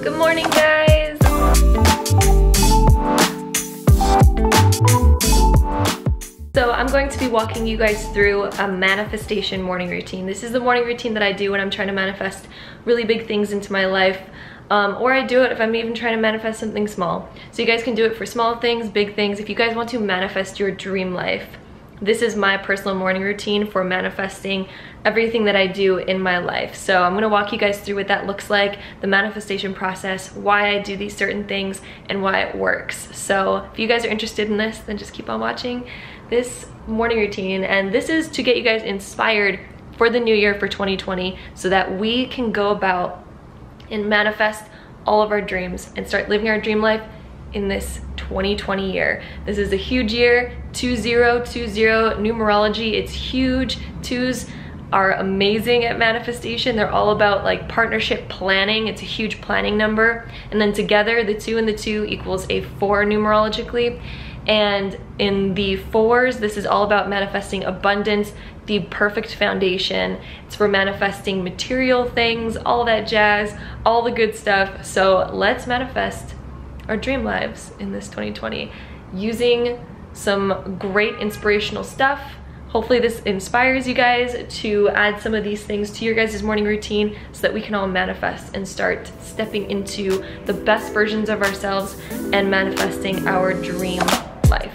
Good morning, guys. So I'm going to be walking you guys through a manifestation morning routine. This is the morning routine that I do when I'm trying to manifest really big things into my life. Or I do it if I'm even trying to manifest something small. So you guys can do it for small things, big things. If you guys want to manifest your dream life, this is my personal morning routine for manifesting everything that I do in my life. So I'm gonna walk you guys through what that looks like, the manifestation process, why I do these certain things, and why it works. So if you guys are interested in this, then just keep on watching this morning routine. And this is to get you guys inspired for the new year, for 2020, so that we can go about and manifest all of our dreams and start living our dream life in this 2020 year. This is a huge year, 2020 numerology. It's huge. Twos are amazing at manifestation. They're all about like partnership planning. It's a huge planning number. And then together, the 2 and the 2 equals a 4 numerologically. And in the 4s, this is all about manifesting abundance, the perfect foundation. It's for manifesting material things, all that jazz, all the good stuff. So let's manifest our dream lives in this 2020 using some great inspirational stuff. Hopefully this inspires you guys to add some of these things to your guys' morning routine so that we can all manifest and start stepping into the best versions of ourselves and manifesting our dream life.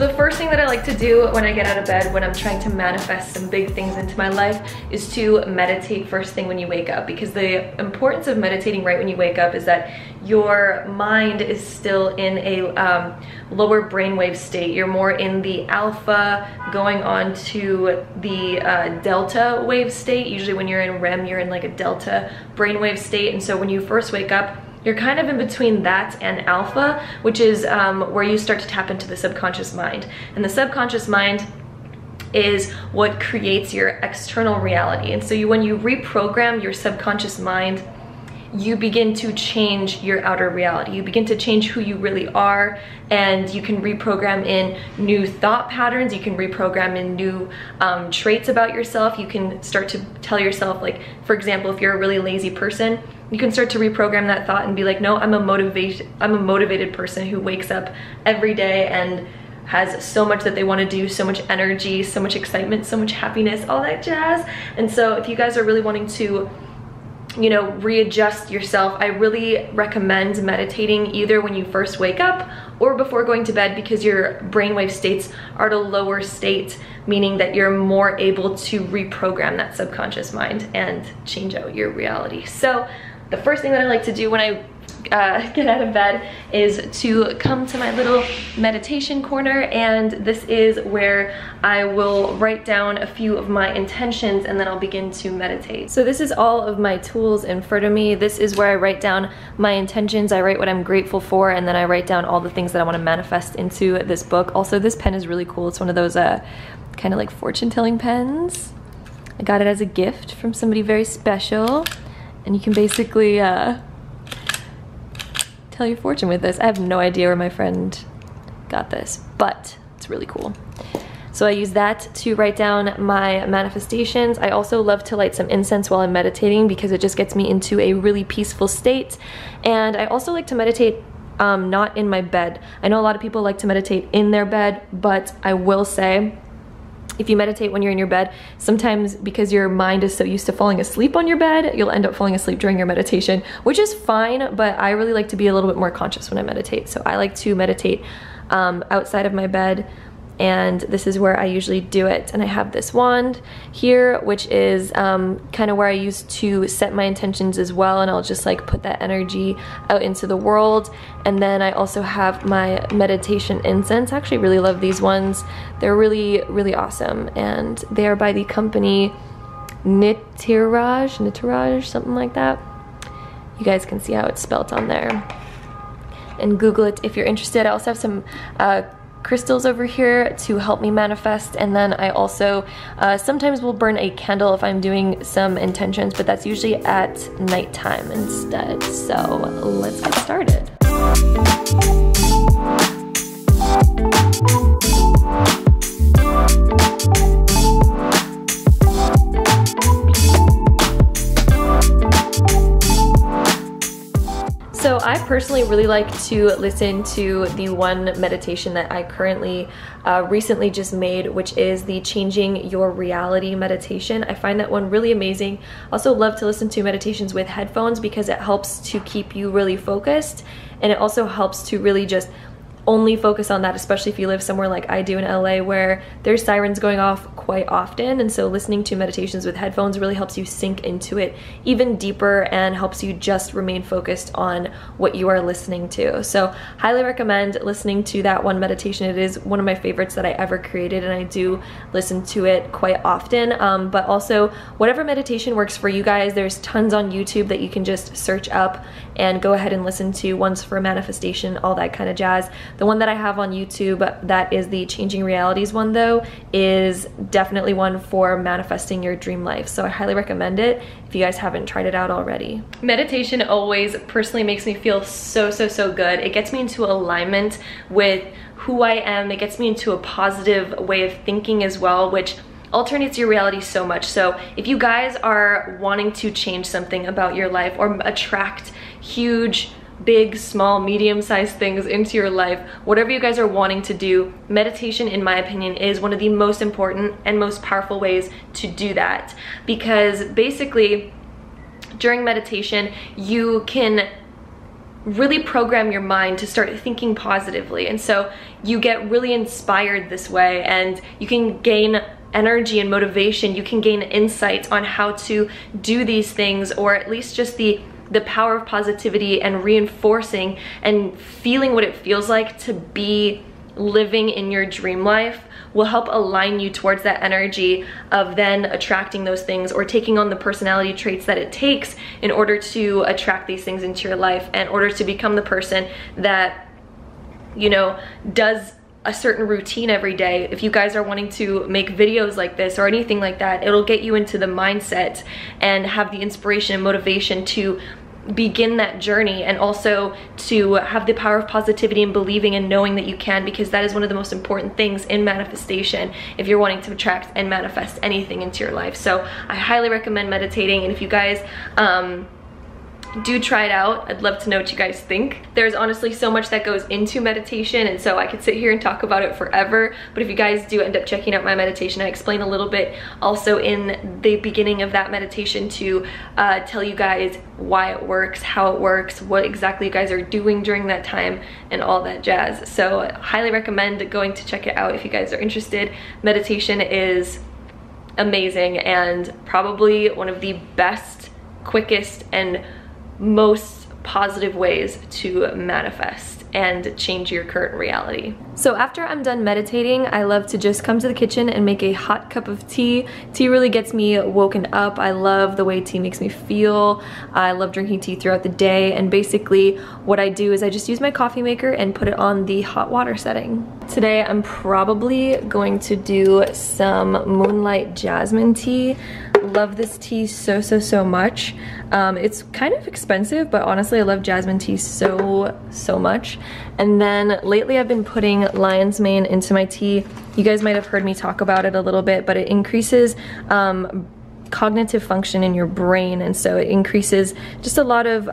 The first thing that I like to do when I get out of bed, when I'm trying to manifest some big things into my life, is to meditate first thing when you wake up. Because the importance of meditating right when you wake up is that your mind is still in a lower brainwave state. You're more in the alpha, going on to the delta wave state. Usually when you're in REM, you're in like a delta brainwave state. And so when you first wake up, you're kind of in between that and alpha, which is where you start to tap into the subconscious mind. And the subconscious mind is what creates your external reality. And so when you reprogram your subconscious mind, you begin to change your outer reality. You begin to change who you really are, and you can reprogram in new thought patterns. You can reprogram in new traits about yourself. You can start to tell yourself, like, for example, if you're a really lazy person, you can start to reprogram that thought and be like, no, I'm a motivated person who wakes up every day and has so much that they want to do, so much energy, so much excitement, so much happiness, all that jazz. And so if you guys are really wanting to, you know, readjust yourself, I really recommend meditating either when you first wake up or before going to bed, because your brainwave states are at a lower state, meaning that you're more able to reprogram that subconscious mind and change out your reality. So the first thing that I like to do when I get out of bed is to come to my little meditation corner, and this is where I will write down a few of my intentions and then I'll begin to meditate. So this is all of my tools in front of me. This is where I write down my intentions. I write what I'm grateful for, and then I write down all the things that I want to manifest into this book. Also, this pen is really cool. It's one of those kind of like fortune-telling pens. I got it as a gift from somebody very special, and you can basically tell your fortune with this. I have no idea where my friend got this, but it's really cool. So I use that to write down my manifestations. I also love to light some incense while I'm meditating because it just gets me into a really peaceful state. And I also like to meditate not in my bed. I know a lot of people like to meditate in their bed, but I will say, if you meditate when you're in your bed, sometimes because your mind is so used to falling asleep on your bed, you'll end up falling asleep during your meditation, which is fine, but I really like to be a little bit more conscious when I meditate. So I like to meditate outside of my bed, and this is where I usually do it. And I have this wand here, which is kind of where I use to set my intentions as well, and I'll just like put that energy out into the world. And then I also have my meditation incense. I actually really love these ones. They're really, really awesome, and they are by the company Nitiraj, something like that. You guys can see how it's spelt on there, and Google it if you're interested. I also have some crystals over here to help me manifest, and then I also sometimes will burn a candle if I'm doing some intentions, but that's usually at nighttime instead. So let's get started. So I personally really like to listen to the one meditation that I currently recently just made, which is the Changing Your Reality meditation. I find that one really amazing. I also love to listen to meditations with headphones because it helps to keep you really focused, and it also helps to really just only focus on that, especially if you live somewhere like I do in LA where there's sirens going off quite often. And so listening to meditations with headphones really helps you sink into it even deeper and helps you just remain focused on what you are listening to. So highly recommend listening to that one meditation. It is one of my favorites that I ever created, and I do listen to it quite often. But also whatever meditation works for you guys, there's tons on YouTube that you can just search up and go ahead and listen to, ones for manifestation, all that kind of jazz. The one that I have on YouTube, that is the Changing Realities one though, is definitely one for manifesting your dream life. So I highly recommend it if you guys haven't tried it out already. Meditation always personally makes me feel so good. It gets me into alignment with who I am. It gets me into a positive way of thinking as well, which alternates your reality so much. So if you guys are wanting to change something about your life or attract huge, big, small, medium-sized things into your life, whatever you guys are wanting to do, meditation, in my opinion, is one of the most important and most powerful ways to do that. Because basically, during meditation, you can really program your mind to start thinking positively. And so you get really inspired this way, and you can gain energy and motivation. You can gain insights on how to do these things, or at least just the power of positivity and reinforcing and feeling what it feels like to be living in your dream life will help align you towards that energy of then attracting those things, or taking on the personality traits that it takes in order to attract these things into your life, in order to become the person that, you know, does a certain routine every day. If you guys are wanting to make videos like this or anything like that, it'll get you into the mindset and have the inspiration and motivation to begin that journey, and also to have the power of positivity and believing and knowing that you can, because that is one of the most important things in manifestation if you're wanting to attract and manifest anything into your life. So I highly recommend meditating, and if you guys do try it out, I'd love to know what you guys think. There's honestly so much that goes into meditation, and so I could sit here and talk about it forever, but if you guys do end up checking out my meditation, I explain a little bit also in the beginning of that meditation to tell you guys why it works, how it works, what exactly you guys are doing during that time, and all that jazz. So I highly recommend going to check it out if you guys are interested. Meditation is amazing and probably one of the best, quickest, and most positive ways to manifest and change your current reality. So after I'm done meditating, I love to just come to the kitchen and make a hot cup of tea. Tea really gets me woken up. I love the way tea makes me feel. I love drinking tea throughout the day, and basically what I do is I just use my coffee maker and put it on the hot water setting. Today I'm probably going to do some Moonlight Jasmine tea. Love this tea so much. It's kind of expensive, but honestly I love jasmine tea so much. And then lately I've been putting lion's mane into my tea. You guys might have heard me talk about it a little bit, but it increases cognitive function in your brain, and so it increases just a lot of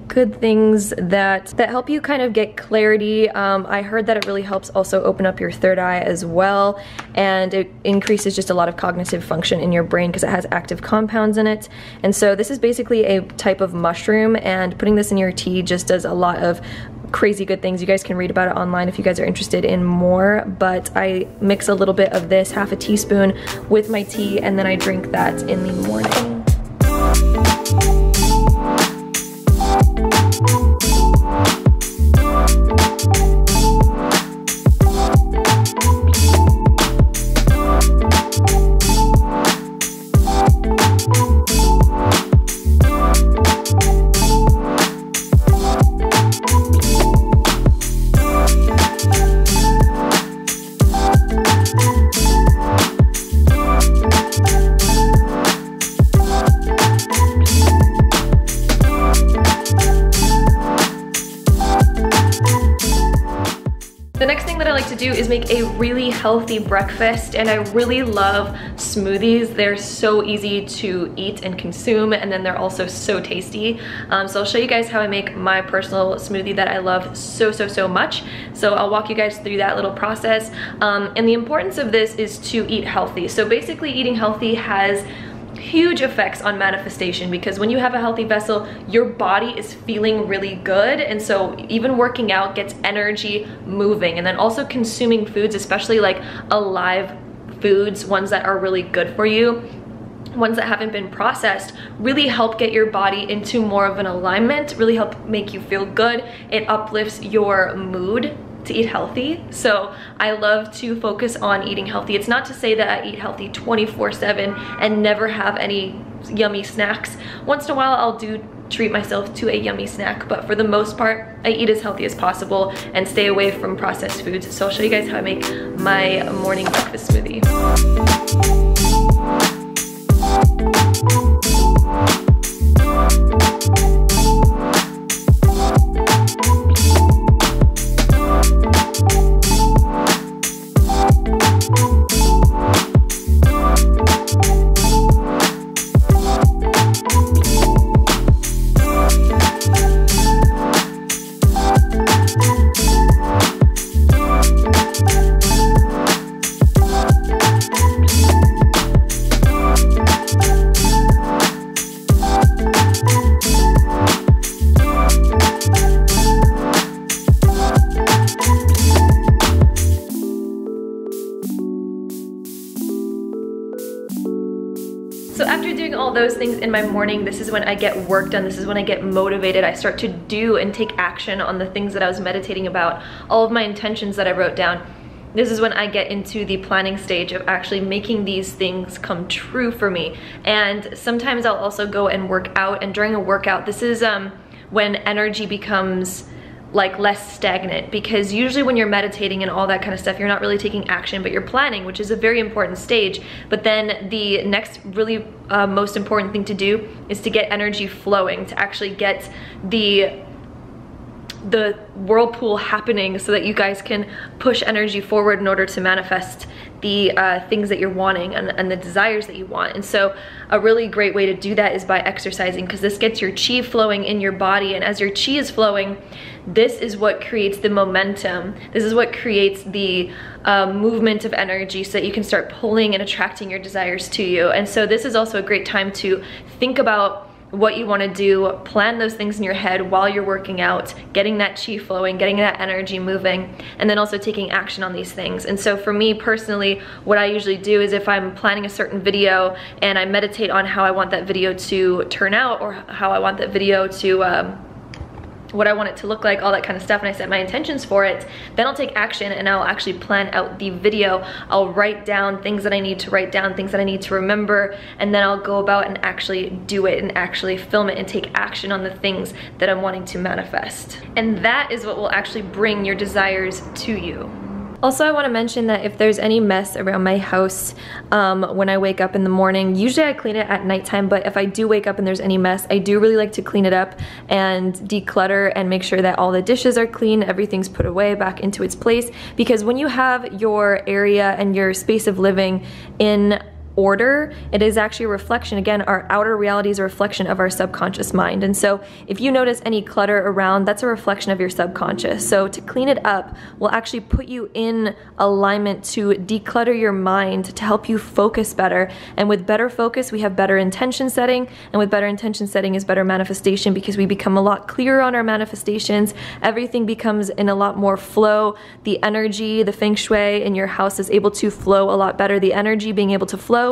good things that help you kind of get clarity. I heard that it really helps also open up your third eye as well, and it increases just a lot of cognitive function in your brain because it has active compounds in it. And so this is basically a type of mushroom, and putting this in your tea just does a lot of crazy good things. You guys can read about it online if you guys are interested in more, but I mix a little bit of this, half a teaspoon, with my tea, and then I drink that in the morning. do is make a really healthy breakfast, and I really love smoothies. They're so easy to eat and consume, and then they're also so tasty. So I'll show you guys how I make my personal smoothie that I love so much. So I'll walk you guys through that little process. And the importance of this is to eat healthy. So basically eating healthy has huge effects on manifestation, because when you have a healthy vessel, your body is feeling really good, and so even working out gets energy moving. And then also consuming foods, especially like alive foods, ones that are really good for you, ones that haven't been processed, really help get your body into more of an alignment, really help make you feel good. It uplifts your mood to eat healthy. So I love to focus on eating healthy. It's not to say that I eat healthy 24/7 and never have any yummy snacks. Once in a while I'll treat myself to a yummy snack, but for the most part I eat as healthy as possible and stay away from processed foods. So I'll show you guys how I make my morning breakfast smoothie. So after doing all those things in my morning, this is when I get work done. This is when I get motivated. I start to do and take action on the things that I was meditating about, all of my intentions that I wrote down. This is when I get into the planning stage of actually making these things come true for me. And sometimes I'll also go and work out, and during a workout, this is when energy becomes like less stagnant, because usually when you're meditating and all that kind of stuff, you're not really taking action, but you're planning, which is a very important stage. But then the next really most important thing to do is to get energy flowing, to actually get the whirlpool happening so that you guys can push energy forward in order to manifest the things that you're wanting and the desires that you want. And so a really great way to do that is by exercising, because this gets your chi flowing in your body, and as your chi is flowing, this is what creates the momentum. This is what creates the movement of energy so that you can start pulling and attracting your desires to you. And so this is also a great time to think about what you want to do, plan those things in your head while you're working out, getting that chi flowing, getting that energy moving, and then also taking action on these things. And so for me personally, what I usually do is if I'm planning a certain video and I meditate on how I want that video to turn out, or how I want that video to what I want it to look like, all that kind of stuff, and I set my intentions for it, then I'll take action and I'll actually plan out the video. I'll write down things that I need to write down, things that I need to remember, and then I'll go about and actually do it and actually film it and take action on the things that I'm wanting to manifest. And that is what will actually bring your desires to you. Also, I want to mention that if there's any mess around my house when I wake up in the morning, usually I clean it at nighttime, but if I do wake up and there's any mess, I do really like to clean it up and declutter and make sure that all the dishes are clean, everything's put away back into its place, because when you have your area and your space of living in order, it is actually a reflection. Again, our outer reality is a reflection of our subconscious mind. And so if you notice any clutter around, that's a reflection of your subconscious. So to clean it up will actually put you in alignment to declutter your mind, to help you focus better. And with better focus, we have better intention setting. And with better intention setting is better manifestation, because we become a lot clearer on our manifestations. Everything becomes in a lot more flow. The energy, the feng shui in your house is able to flow a lot better. The energy being able to flow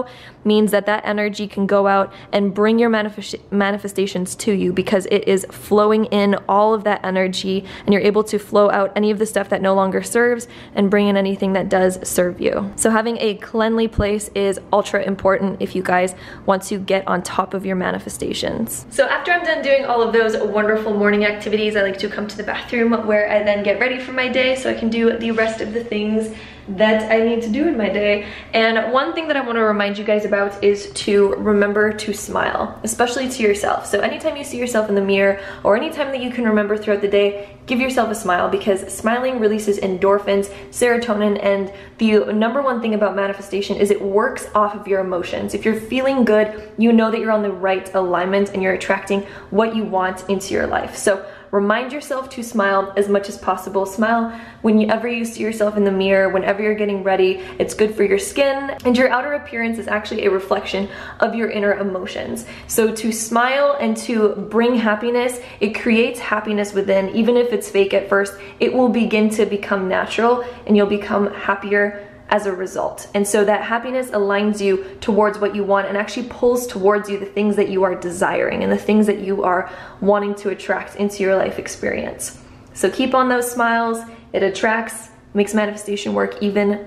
means that that energy can go out and bring your manifestations to you, because it is flowing in all of that energy, and you're able to flow out any of the stuff that no longer serves and bring in anything that does serve you. So having a cleanly place is ultra important if you guys want to get on top of your manifestations. So after I'm done doing all of those wonderful morning activities, I like to come to the bathroom, where I then get ready for my day so I can do the rest of the things that I need to do in my day. And one thing that I want to remind you guys about is to remember to smile, especially to yourself. So anytime you see yourself in the mirror, or anytime that you can remember throughout the day, give yourself a smile, because smiling releases endorphins, serotonin, and the number one thing about manifestation is it works off of your emotions. If you're feeling good, you know that you're on the right alignment and you're attracting what you want into your life. So remind yourself to smile as much as possible. Smile whenever you see yourself in the mirror, whenever you're getting ready. It's good for your skin, and your outer appearance is actually a reflection of your inner emotions. So to smile and to bring happiness, it creates happiness within. Even if it's fake at first, it will begin to become natural, and you'll become happier as a result. And so that happiness aligns you towards what you want and actually pulls towards you the things that you are desiring and the things that you are wanting to attract into your life experience. So keep on those smiles. It attracts, makes manifestation work even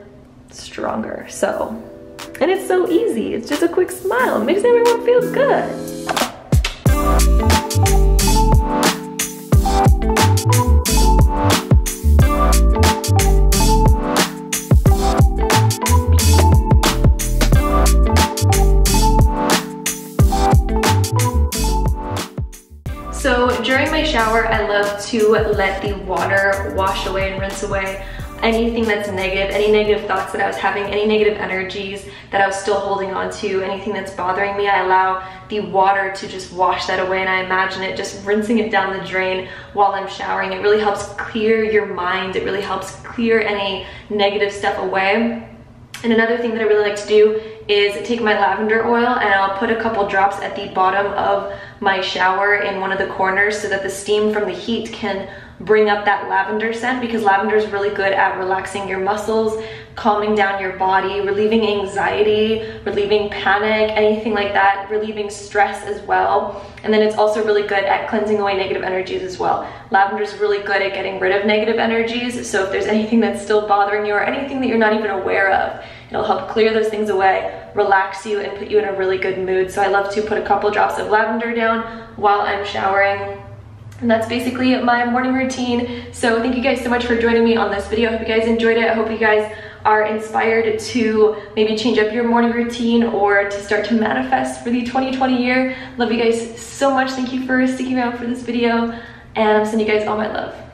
stronger. So, and it's so easy. It's just a quick smile. It makes everyone feel good. So during my shower, I love to let the water wash away and rinse away anything that's negative, any negative thoughts that I was having, any negative energies that I was still holding on to, anything that's bothering me. I allow the water to just wash that away, and I imagine it just rinsing it down the drain while I'm showering. It really helps clear your mind. It really helps clear any negative stuff away. And another thing that I really like to do is take my lavender oil and I'll put a couple drops at the bottom of my shower in one of the corners so that the steam from the heat can bring up that lavender scent, because lavender is really good at relaxing your muscles, calming down your body, relieving anxiety, relieving panic, anything like that, relieving stress as well. And then it's also really good at cleansing away negative energies as well. Lavender is really good at getting rid of negative energies. So if there's anything that's still bothering you or anything that you're not even aware of, it'll help clear those things away, relax you, and put you in a really good mood. So I love to put a couple drops of lavender down while I'm showering. And that's basically my morning routine. So thank you guys so much for joining me on this video. I hope you guys enjoyed it. I hope you guys are inspired to maybe change up your morning routine or to start to manifest for the 2020 year. Love you guys so much. Thank you for sticking around for this video, and I'm sending you guys all my love.